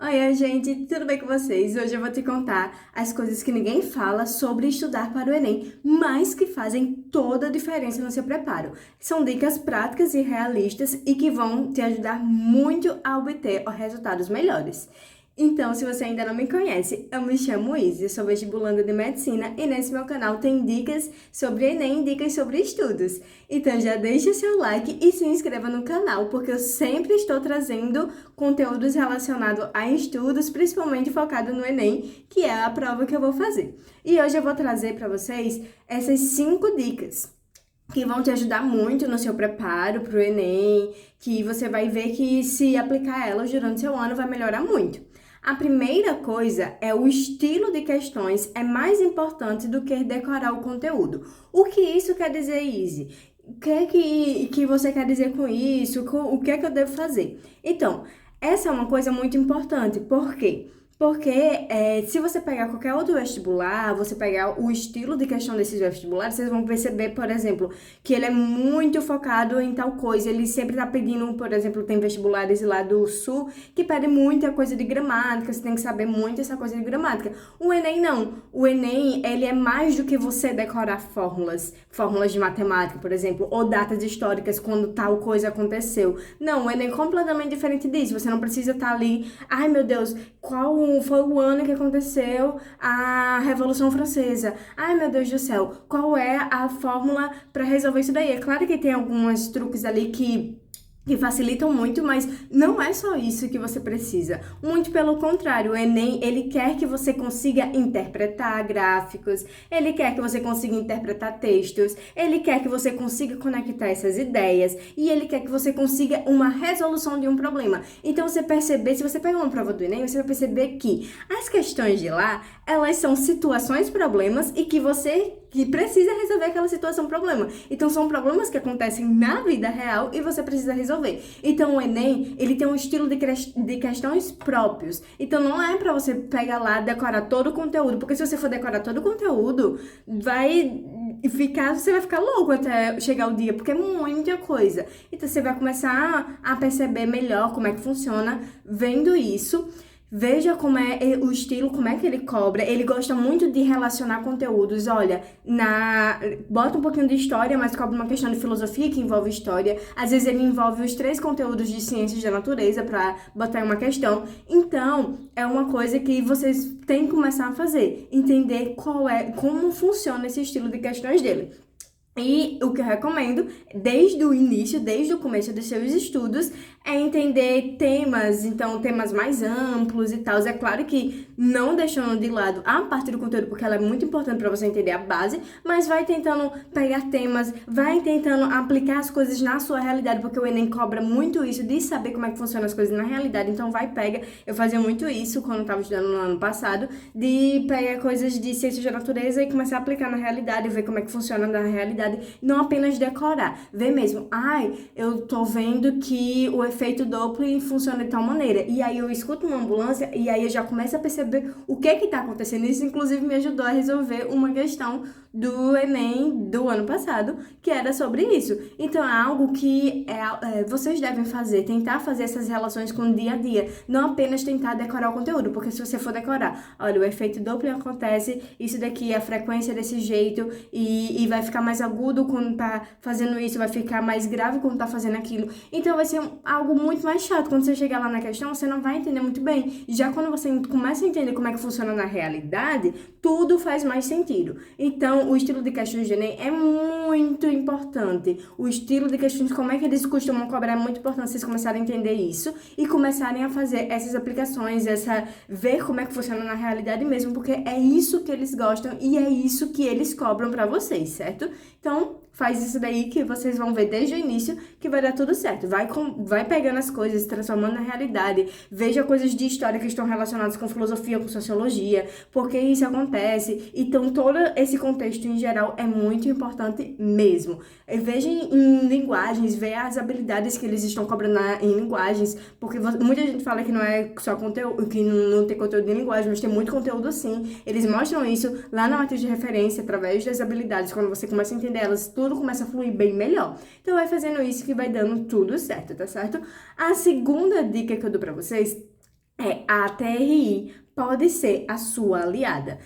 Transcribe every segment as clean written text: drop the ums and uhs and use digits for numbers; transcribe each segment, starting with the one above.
Oi, gente, tudo bem com vocês? Hoje eu vou te contar as coisas que ninguém fala sobre estudar para o Enem, mas que fazem toda a diferença no seu preparo. São dicas práticas e realistas e que vão te ajudar muito a obter resultados melhores. Então, se você ainda não me conhece, eu me chamo Izzy, sou vestibulanda de medicina e nesse meu canal tem dicas sobre Enem e dicas sobre estudos. Então já deixa seu like e se inscreva no canal, porque eu sempre estou trazendo conteúdos relacionados a estudos, principalmente focado no Enem, que é a prova que eu vou fazer. E hoje eu vou trazer para vocês essas 5 dicas que vão te ajudar muito no seu preparo para o Enem, que você vai ver que se aplicar elas durante seu ano vai melhorar muito. A primeira coisa é o estilo de questões é mais importante do que decorar o conteúdo. O que isso quer dizer, Izzy? O que é que você quer dizer com isso? O que é que eu devo fazer? Então, essa é uma coisa muito importante. Por quê? Porque se você pegar qualquer outro vestibular, você pegar o estilo de questão desses vestibulares, vocês vão perceber, por exemplo, que ele é muito focado em tal coisa. Ele sempre tá pedindo, por exemplo, tem vestibulares lá do Sul que pedem muita coisa de gramática, você tem que saber muito essa coisa de gramática. O Enem não. O Enem, ele é mais do que você decorar fórmulas de matemática, por exemplo, ou datas históricas quando tal coisa aconteceu. Não, o Enem é completamente diferente disso. Você não precisa estar ali, ai meu Deus, qual foi o ano que aconteceu a Revolução Francesa? Ai, meu Deus do céu, qual é a fórmula para resolver isso daí? É claro que tem alguns truques ali que facilitam muito, mas não é só isso que você precisa. Muito pelo contrário, o Enem, ele quer que você consiga interpretar gráficos, ele quer que você consiga interpretar textos, ele quer que você consiga conectar essas ideias e ele quer que você consiga uma resolução de um problema. Então, você perceber, se você pegar uma prova do Enem, você vai perceber que as questões de lá, elas são situações, problemas e que precisa resolver aquela situação, problema. Então, são problemas que acontecem na vida real e você precisa resolver. Então, o Enem, ele tem um estilo de questões próprios. Então, não é pra você pegar lá, decorar todo o conteúdo, porque se você for decorar todo o conteúdo, você vai ficar louco até chegar o dia, porque é muita coisa. Então, você vai começar a perceber melhor como é que funciona vendo isso. Veja como é o estilo, como é que ele cobra. Ele gosta muito de relacionar conteúdos. Olha, bota um pouquinho de história, mas cobra uma questão de filosofia que envolve história. Às vezes ele envolve os 3 conteúdos de ciências da natureza para botar uma questão. Então, é uma coisa que vocês têm que começar a fazer. Entender como funciona esse estilo de questões dele. E o que eu recomendo, desde o início, desde o começo dos seus estudos, é entender temas, então temas mais amplos e tal. É claro que não deixando de lado a parte do conteúdo, porque ela é muito importante para você entender a base, mas vai tentando pegar temas, vai tentando aplicar as coisas na sua realidade, porque o Enem cobra muito isso, de saber como é que funcionam as coisas na realidade. Então pega. Eu fazia muito isso quando eu estava estudando no ano passado, de pegar coisas de ciência da natureza e começar a aplicar na realidade, ver como é que funciona na realidade. Não apenas decorar, ver mesmo, eu tô vendo que o efeito Doppler funciona de tal maneira, e aí eu escuto uma ambulância, e aí eu já começo a perceber o que tá acontecendo. Isso inclusive me ajudou a resolver uma questão do Enem do ano passado, que era sobre isso. Então é algo que vocês devem fazer, tentar fazer essas relações com o dia a dia, não apenas tentar decorar o conteúdo, porque se você for decorar, olha, o efeito Doppler acontece, isso daqui, a frequência desse jeito, e vai ficar mais agudo quando tá fazendo isso, vai ficar mais grave quando tá fazendo aquilo. Então vai ser algo muito mais chato. Quando você chegar lá na questão, você não vai entender muito bem. Já quando você começa a entender como é que funciona na realidade, tudo faz mais sentido. Então, o estilo de questões de Enem é muito importante. O estilo de questões, como é que eles costumam cobrar, é muito importante vocês começarem a entender isso e começarem a fazer essas aplicações, ver como é que funciona na realidade mesmo, porque é isso que eles gostam e é isso que eles cobram pra vocês, certo? Então, faz isso daí que vocês vão ver desde o início que vai dar tudo certo. Vai pegando as coisas, transformando na realidade. Veja coisas de história que estão relacionadas com filosofia, com sociologia, porque isso acontece. Então, todo esse contexto em geral é muito importante mesmo. Veja em linguagens, veja as habilidades que eles estão cobrando em linguagens, porque muita gente fala que não é só conteúdo, que não tem conteúdo em linguagem, mas tem muito conteúdo sim. Eles mostram isso lá na matriz de referência, através das habilidades. Quando você começa a entender elas, tudo começa a fluir bem melhor. Então vai fazendo isso que vai dando tudo certo, tá certo? A segunda dica que eu dou pra vocês A TRI pode ser a sua aliada.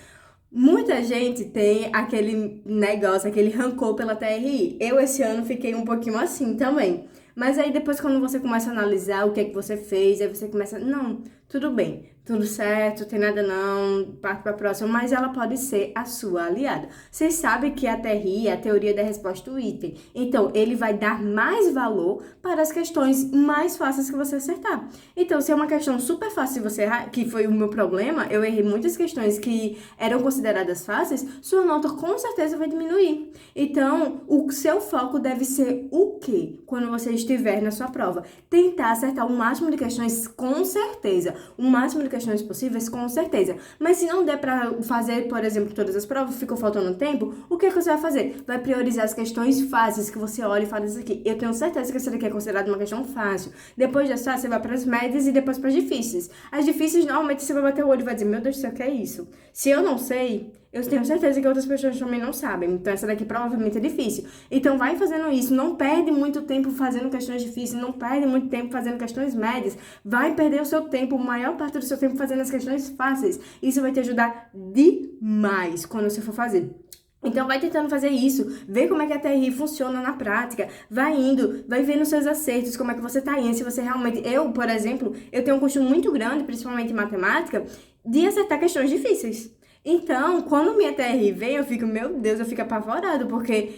Muita gente tem aquele negócio, aquele rancor pela TRI. Eu, esse ano, fiquei um pouquinho assim também. Mas aí depois, quando você começa a analisar o que é que você fez, aí você começa, não, tudo bem, tudo certo, tem nada não, parte pra próxima, mas ela pode ser a sua aliada. Vocês sabem que a TRI é a teoria da resposta do item. Então, ele vai dar mais valor para as questões mais fáceis que você acertar. Então, se é uma questão super fácil de você errar, que foi o meu problema, eu errei muitas questões que eram consideradas fáceis, sua nota com certeza vai diminuir. Então, o seu foco deve ser o quê? Quando você estiver na sua prova. Tentar acertar o máximo de questões com certeza. O máximo de questões possíveis com certeza. Mas se não der pra fazer, por exemplo, todas as provas, ficou faltando tempo, o que é que você vai fazer? Vai priorizar as questões fáceis que você olha e fala isso aqui. Eu tenho certeza que essa daqui é considerada uma questão fácil. Depois dessa, você vai para as médias e depois para as difíceis. As difíceis, normalmente, você vai bater o olho e vai dizer, meu Deus do céu, o que é isso? Se eu não sei, eu tenho certeza que outras pessoas também não sabem. Então, essa daqui provavelmente é difícil. Então, vai fazendo isso. Não perde muito tempo fazendo questões difíceis. Não perde muito tempo fazendo questões médias. Vai perder o seu tempo, a maior parte do seu tempo fazendo as questões fáceis. Isso vai te ajudar demais quando você for fazer. Então, vai tentando fazer isso, vê como é que a TRI funciona na prática, vai indo, vai vendo seus acertos, como é que você tá indo, se você realmente... Eu, por exemplo, eu tenho um costume muito grande, principalmente em matemática, de acertar questões difíceis. Então, quando minha TRI vem, eu fico, meu Deus, eu fico apavorado, porque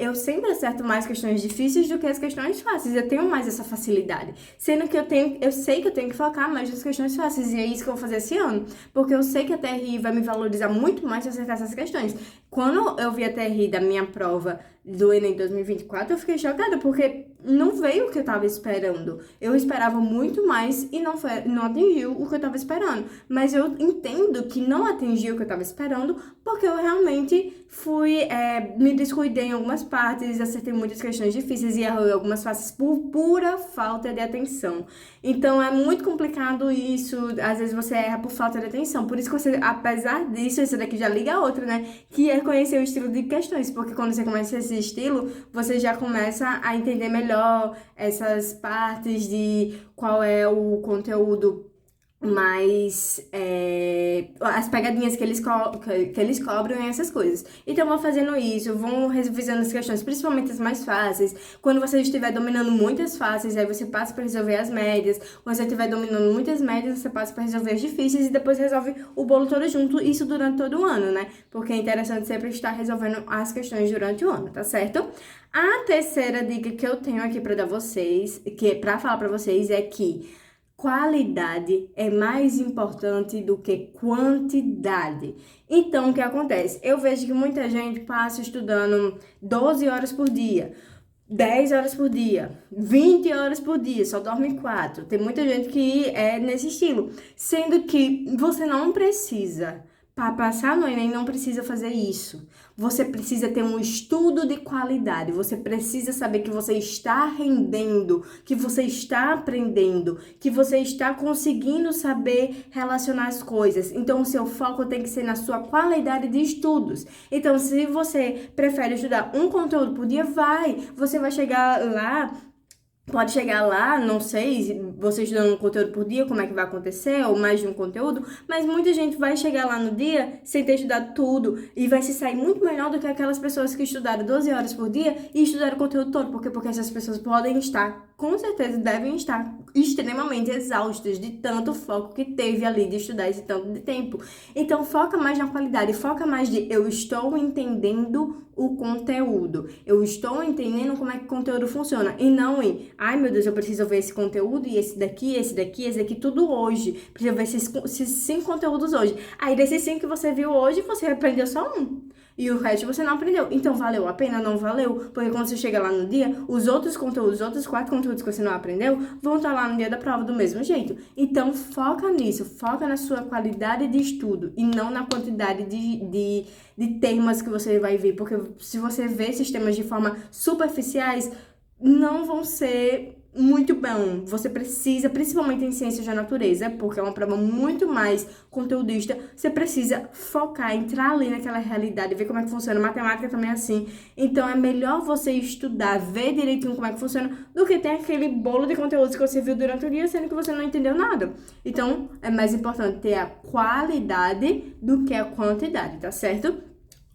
eu sempre acerto mais questões difíceis do que as questões fáceis. Eu tenho mais essa facilidade. Sendo que eu sei que eu tenho que focar mais nas questões fáceis. E é isso que eu vou fazer esse ano. Porque eu sei que a TRI vai me valorizar muito mais se eu acertar essas questões. Quando eu vi a TRI da minha prova do Enem 2024, eu fiquei chocada, porque não veio o que eu tava esperando. Eu esperava muito mais e não atingiu o que eu tava esperando. Mas eu entendo que não atingiu o que eu tava esperando, porque eu realmente me descuidei em algumas partes, acertei muitas questões difíceis e errei algumas fáceis por pura falta de atenção. Então, é muito complicado isso. Às vezes você erra por falta de atenção. Por isso que você, apesar disso, esse daqui já liga a outra, né? Que é conhecer o estilo de questões. Porque quando você conhece esse estilo, você já começa a entender melhor essas partes de qual é o conteúdo mais as pegadinhas que eles cobram e essas coisas. Então, vão fazendo isso, vão revisando as questões, principalmente as mais fáceis. Quando você estiver dominando muitas fáceis, aí você passa para resolver as médias. Quando você estiver dominando muitas médias, você passa para resolver as difíceis e depois resolve o bolo todo junto, isso durante todo o ano, né? Porque é interessante sempre estar resolvendo as questões durante o ano, tá certo? A terceira dica que eu tenho aqui para dar vocês, para falar para vocês, é que qualidade é mais importante do que quantidade. Então, o que acontece? Eu vejo que muita gente passa estudando 12 horas por dia, 10 horas por dia, 20 horas por dia, só dorme 4. Tem muita gente que é nesse estilo. Sendo que você não precisa, para passar no Enem, não precisa fazer isso. Você precisa ter um estudo de qualidade. Você precisa saber que você está rendendo, que você está aprendendo, que você está conseguindo saber relacionar as coisas. Então, o seu foco tem que ser na sua qualidade de estudos. Então, se você prefere estudar um conteúdo por dia, você vai chegar lá. Pode chegar lá, não sei, você estudando um conteúdo por dia, como é que vai acontecer, ou mais de um conteúdo, mas muita gente vai chegar lá no dia sem ter estudado tudo e vai se sair muito melhor do que aquelas pessoas que estudaram 12 horas por dia e estudaram o conteúdo todo. Por quê? Porque essas pessoas podem estar, com certeza, devem estar extremamente exaustas de tanto foco que teve ali de estudar esse tanto de tempo. Então, foca mais na qualidade, foca mais de eu estou entendendo o conteúdo. Eu estou entendendo como é que o conteúdo funciona. E não em, ai meu Deus, eu preciso ver esse conteúdo e esse daqui, tudo hoje. Preciso ver esses 5 conteúdos hoje. Aí desses 5 que você viu hoje, você aprendeu só um. E o resto você não aprendeu. Então, valeu a pena? Não valeu. Porque quando você chega lá no dia, os outros conteúdos, os outros 4 conteúdos que você não aprendeu, vão estar lá no dia da prova do mesmo jeito. Então, foca nisso. Foca na sua qualidade de estudo e não na quantidade de temas que você vai ver. Porque se você vê esses temas de forma superficiais, não vão ser muito bom. Você precisa, principalmente em ciências da natureza, porque é uma prova muito mais conteudista, você precisa focar, entrar ali naquela realidade, ver como é que funciona. Matemática também é assim. Então, é melhor você estudar, ver direitinho como é que funciona, do que ter aquele bolo de conteúdos que você viu durante o dia, sendo que você não entendeu nada. Então, é mais importante ter a qualidade do que a quantidade, tá certo?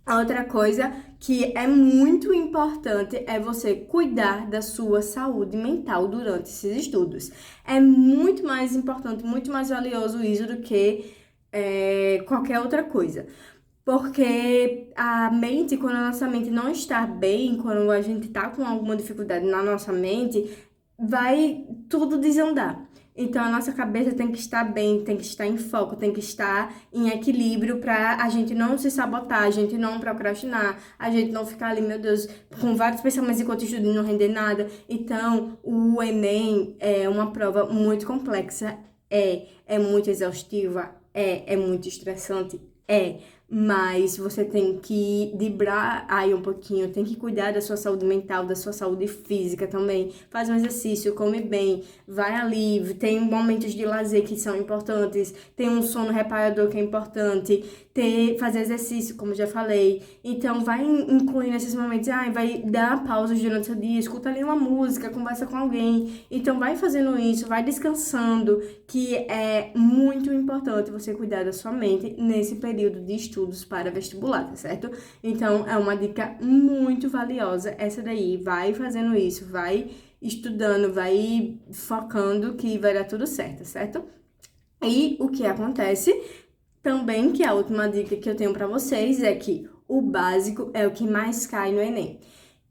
Outra coisa que é muito importante é você cuidar da sua saúde mental durante esses estudos. É muito mais importante, muito mais valioso isso do que qualquer outra coisa. Porque a mente, quando a nossa mente não está bem, quando a gente está com alguma dificuldade na nossa mente, vai tudo desandar. Então, a nossa cabeça tem que estar bem, tem que estar em foco, tem que estar em equilíbrio para a gente não se sabotar, a gente não procrastinar, a gente não ficar ali, meu Deus, com vários pensamentos enquanto estuda e não render nada. Então, o Enem é uma prova muito complexa, é muito exaustiva, é muito estressante, mas você tem que driblar aí um pouquinho, tem que cuidar da sua saúde mental, da sua saúde física também. Faz um exercício, come bem, vai ali, tem momentos de lazer que são importantes, tem um sono reparador que é importante, fazer exercício, como já falei. Então, vai incluindo esses momentos, vai dar pausas durante o seu dia, escuta ali uma música, conversa com alguém. Então, vai fazendo isso, vai descansando, que é muito importante você cuidar da sua mente nesse período de estudos para vestibular, tá certo? Então, é uma dica muito valiosa essa daí. Vai fazendo isso, vai estudando, vai focando que vai dar tudo certo, certo? E o que acontece também, que a última dica que eu tenho para vocês é que o básico é o que mais cai no Enem.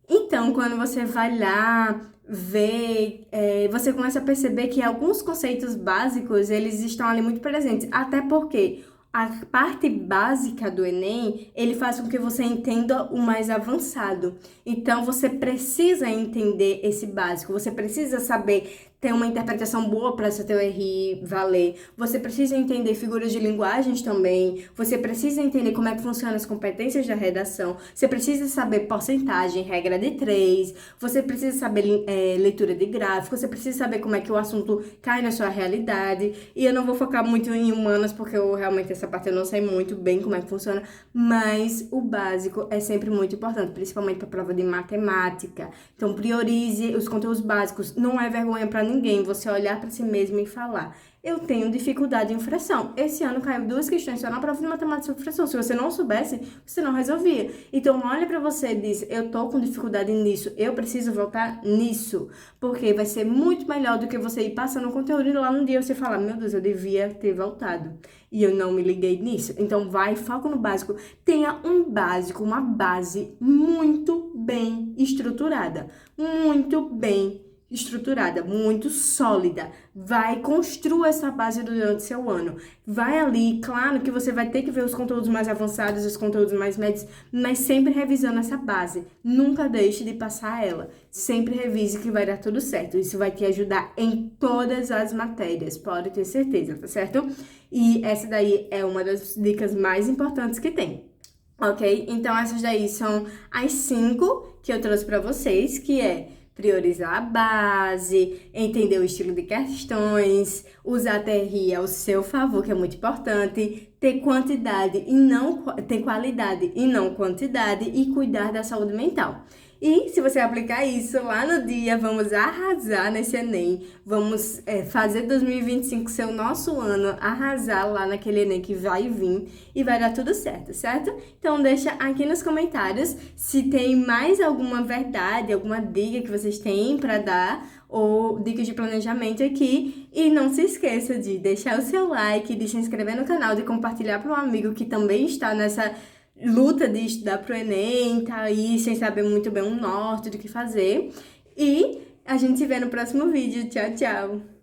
Então, quando você vai lá ver, você começa a perceber que alguns conceitos básicos, eles estão ali muito presentes. Até porque a parte básica do Enem, ele faz com que você entenda o mais avançado. Então, você precisa entender esse básico, você precisa saber ter uma interpretação boa para essa teoria valer. Você precisa entender figuras de linguagens também. Você precisa entender como é que funcionam as competências da redação. Você precisa saber porcentagem, regra de 3. Você precisa saber leitura de gráfico. Você precisa saber como é que o assunto cai na sua realidade. E eu não vou focar muito em humanas, porque realmente essa parte eu não sei muito bem como é que funciona. Mas o básico é sempre muito importante, principalmente para a prova de matemática. Então, priorize os conteúdos básicos. Não é vergonha para ninguém você olhar para si mesmo e falar: eu tenho dificuldade em fração. Esse ano caiu 2 questões só na prova de matemática sobre fração. Se você não soubesse, você não resolvia. Então, olha para você e diz: eu tô com dificuldade nisso, eu preciso voltar nisso. Porque vai ser muito melhor do que você ir passando o conteúdo e lá no dia você falar: meu Deus, eu devia ter voltado e eu não me liguei nisso. Então, vai, foca no básico. Tenha um básico, uma base muito bem estruturada. Muito bem estruturada, muito sólida. Vai, construa essa base durante seu ano. Vai ali, claro que você vai ter que ver os conteúdos mais avançados, os conteúdos mais médios, mas sempre revisando essa base. Nunca deixe de passar ela. Sempre revise que vai dar tudo certo. Isso vai te ajudar em todas as matérias, pode ter certeza, tá certo? E essa daí é uma das dicas mais importantes que tem. Ok? Então, essas daí são as 5 que eu trouxe pra vocês, que é priorizar a base, entender o estilo de questões, usar a TRI ao seu favor, que é muito importante, ter quantidade e não ter qualidade e não quantidade e cuidar da saúde mental. E se você aplicar isso lá no dia, vamos arrasar nesse Enem, vamos fazer 2025 ser o nosso ano, arrasar lá naquele Enem que vai vir e vai dar tudo certo, certo? Então deixa aqui nos comentários se tem mais alguma verdade, alguma dica que vocês têm para dar ou dicas de planejamento aqui. E não se esqueça de deixar o seu like, de se inscrever no canal, de compartilhar para um amigo que também está nessa luta de estudar pro Enem, tá aí sem saber muito bem o norte do que fazer. E a gente se vê no próximo vídeo. Tchau, tchau!